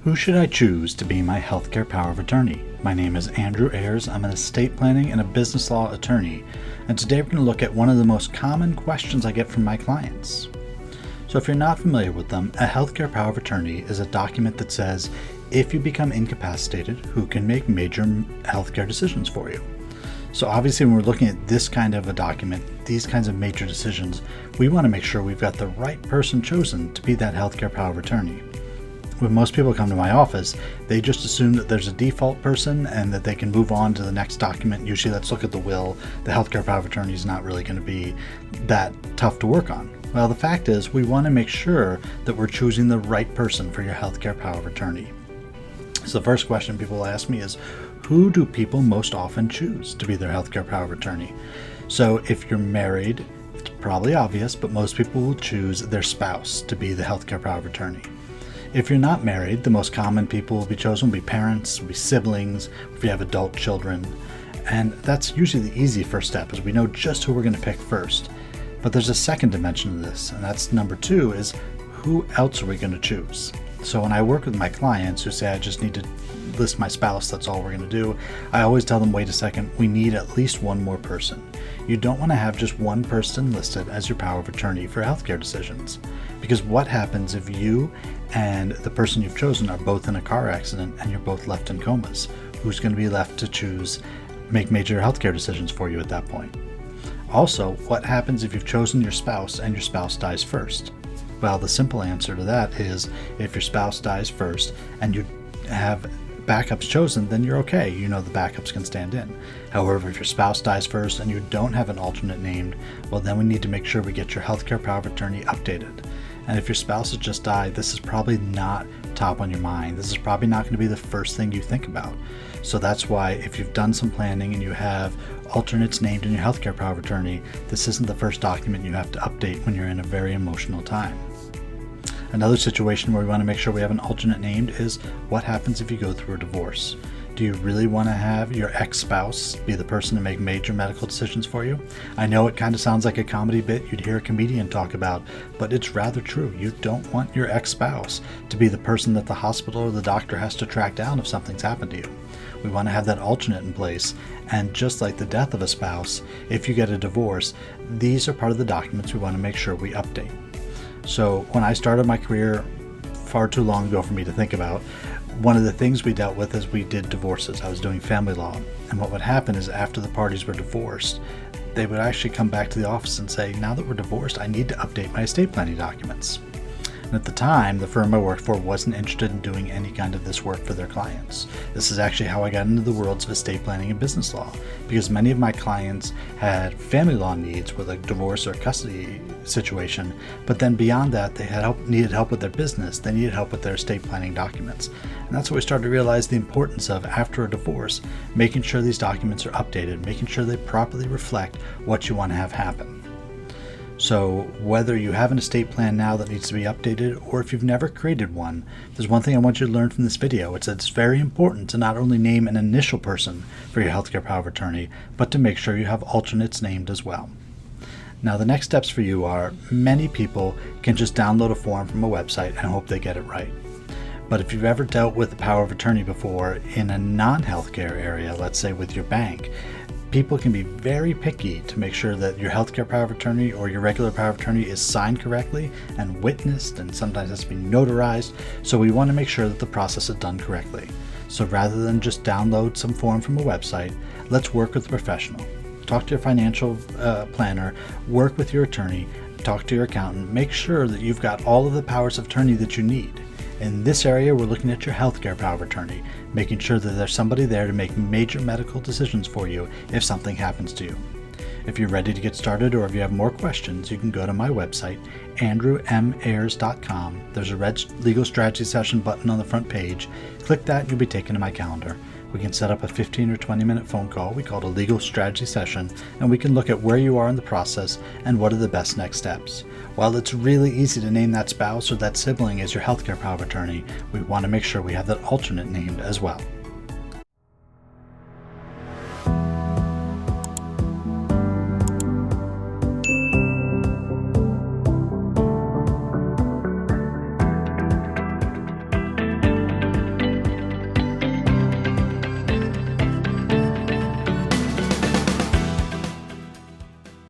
Who should I choose to be my healthcare power of attorney? My name is Andrew Ayers. I'm an estate planning and a business law attorney, and today we're going to look at one of the most common questions I get from my clients. So if you're not familiar with them, a healthcare power of attorney is a document that says if you become incapacitated, who can make major healthcare decisions for you. So obviously when we're looking at this kind of a document, these kinds of major decisions, we want to make sure we've got the right person chosen to be that healthcare power of attorney. When most people come to my office, they just assume that there's a default person and that they can move on to the next document. Usually let's look at the will. The healthcare power of attorney is not really going to be that tough to work on. Well, the fact is we want to make sure that we're choosing the right person for your healthcare power of attorney. So the first question people ask me is, who do people most often choose to be their healthcare power of attorney? So if you're married, it's probably obvious, but most people will choose their spouse to be the healthcare power of attorney. If you're not married, the most common people will be chosen will be parents, will be siblings, if you have adult children. And that's usually the easy first step, is we know just who we're going to pick first. But there's a second dimension to this, and that's number two, is who else are we going to choose? So when I work with my clients who say, I just need to list my spouse, that's all we're going to do, I always tell them, wait a second, we need at least one more person. You don't want to have just one person listed as your power of attorney for healthcare decisions. Because what happens if you and the person you've chosen are both in a car accident and you're both left in comas? Who's going to be left to make major healthcare decisions for you at that point? Also, what happens if you've chosen your spouse and your spouse dies first? Well, the simple answer to that is if your spouse dies first and you have backups chosen, then you're okay. You know the backups can stand in. However, if your spouse dies first and you don't have an alternate named, well, then we need to make sure we get your healthcare power of attorney updated. And if your spouse has just died, this is probably not top on your mind. This is probably not going to be the first thing you think about. So that's why if you've done some planning and you have alternates named in your healthcare power of attorney, this isn't the first document you have to update when you're in a very emotional time. Another situation where we want to make sure we have an alternate named is what happens if you go through a divorce. Do you really want to have your ex-spouse be the person to make major medical decisions for you? I know it kind of sounds like a comedy bit you'd hear a comedian talk about, but it's rather true. You don't want your ex-spouse to be the person that the hospital or the doctor has to track down if something's happened to you. We want to have that alternate in place, and just like the death of a spouse, if you get a divorce, these are part of the documents we want to make sure we update. So when I started my career, far too long ago for me to think about, one of the things we dealt with is we did divorces. I was doing family law, and what would happen is after the parties were divorced, they would actually come back to the office and say, now that we're divorced, I need to update my estate planning documents. And at the time, the firm I worked for wasn't interested in doing any kind of this work for their clients. This is actually how I got into the worlds of estate planning and business law, because many of my clients had family law needs with a divorce or custody situation, but then beyond that, they needed help with their business, they needed help with their estate planning documents. And that's what we started to realize the importance of, after a divorce, making sure these documents are updated, making sure they properly reflect what you want to have happen. So whether you have an estate plan now that needs to be updated, or if you've never created one, there's one thing I want you to learn from this video. It's that it's very important to not only name an initial person for your healthcare power of attorney, but to make sure you have alternates named as well. Now the next steps for you are, many people can just download a form from a website and hope they get it right. But if you've ever dealt with the power of attorney before in a non-healthcare area, let's say with your bank, people can be very picky to make sure that your healthcare power of attorney or your regular power of attorney is signed correctly and witnessed, and sometimes has to be notarized. So we want to make sure that the process is done correctly. So rather than just download some form from a website, let's work with a professional. Talk to your financial planner, work with your attorney, talk to your accountant, make sure that you've got all of the powers of attorney that you need. In this area, we're looking at your healthcare power of attorney, making sure that there's somebody there to make major medical decisions for you if something happens to you. If you're ready to get started, or if you have more questions, you can go to my website, andrewmayers.com. There's a red legal strategy session button on the front page. Click that and you'll be taken to my calendar. We can set up a 15 or 20 minute phone call. We call it a legal strategy session, and we can look at where you are in the process and what are the best next steps. While it's really easy to name that spouse or that sibling as your healthcare power of attorney, we want to make sure we have that alternate named as well.